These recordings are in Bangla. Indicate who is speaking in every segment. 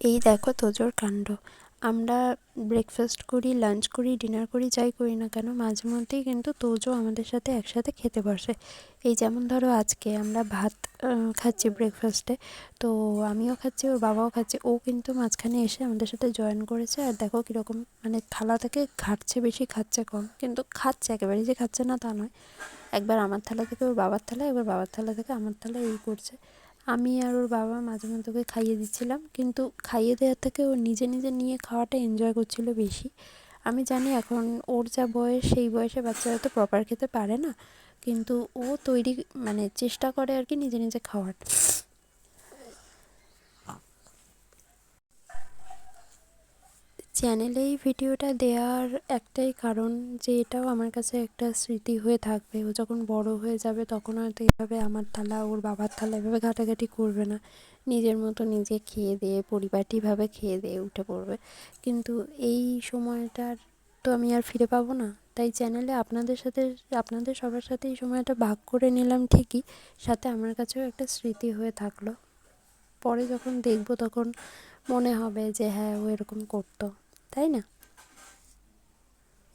Speaker 1: এই দেখো তোজোর কাণ্ড। আমরা ব্রেকফাস্ট করি, লাঞ্চ করি, ডিনার করি, যাই করি না কেন মাঝে মধ্যেই কিন্তু তোজো আমাদের সাথে একসাথে খেতে বসে। এই যেমন ধরো আজকে আমরা ভাত খাচ্ছি ব্রেকফাস্টে, তো আমিও খাচ্ছি, ওর বাবাও খাচ্ছে। ও কিন্তু মাঝখানে এসে আমাদের সাথে জয়েন করেছে। আর দেখো কীরকম মানে থালা থেকে ঘাটছে বেশি, খাচ্ছে কম, কিন্তু খাচ্ছে, একেবারেই যে খাচ্ছে না তা নয়। একবার আমার থালা থেকে ওর বাবার থালা, একবার বাবার থালা থেকে আমার থালা, এই করছে। আমি আর ওর বাবা মাঝে মধ্যে ওকে খাইয়ে দিচ্ছিলাম, কিন্তু খাইয়ে দেওয়ার থেকে ও নিজে নিজে নিয়ে খাওয়াটা এনজয় করছিল বেশি। আমি জানি এখন ওর যা বয়স, সেই বয়সে বাচ্চারা তো প্রপার খেতে পারে না, কিন্তু ও তৈরি মানে চেষ্টা করে আর কি নিজে নিজে খাওয়ার। চ্যানেলে এই ভিডিওটা দেওয়ার একটাই কারণ, যে এটাও আমার কাছে একটা স্মৃতি হয়ে থাকবে। ও যখন বড় হয়ে যাবে তখন হয়তো এভাবে আমার থালা, ওর বাবার থালা এভাবে ঘাটাঘাটি করবে না, নিজের মতো নিজে খেয়ে দিয়ে পরিপাটিভাবে খেয়ে দিয়ে উঠে পড়বে। কিন্তু এই সময়টার তো আমি আর ফিরে পাবো না। তাই চ্যানেলে আপনাদের সাথে, আপনাদের সবার সাথে এই সময়টা ভাগ করে নিলাম ঠিকই, সাথে আমার কাছেও একটা স্মৃতি হয়ে থাকলো। পরে যখন দেখবো তখন মনে হবে যে হ্যাঁ, ও এরকম করতো, তাই না?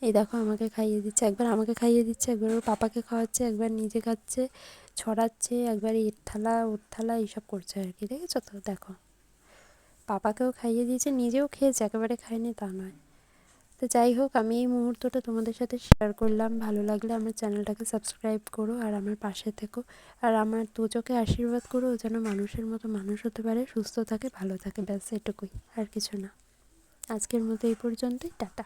Speaker 1: এই দেখো আমাকে খাইয়ে দিচ্ছে, একবার আমাকে খাইয়ে দিচ্ছে, একবার ওর পাপাকে খাওয়াচ্ছে, একবার নিজে খাচ্ছে, ছড়াচ্ছে, একবার এর থালা ওর থালা এইসব করছে আর কি। দেখেছো তো? দেখো, পাপাকেও খাইয়ে দিয়েছে, নিজেও খেয়েছে, একেবারে খায়নি তা নয়। তো যাই হোক, আমি এই মুহূর্তটা তোমাদের সাথে শেয়ার করলাম। ভালো লাগলে আমার চ্যানেলটাকে সাবস্ক্রাইব করো আর আমার পাশে থেকো। আর আমার তোজোকে আশীর্বাদ করো, ও যেন মানুষের মতো মানুষ হতে পারে, সুস্থ থাকে, ভালো থাকে, ব্যাস এটুকুই, আর কিছু না। আজকের মতো এই পর্যন্তই, টাটা।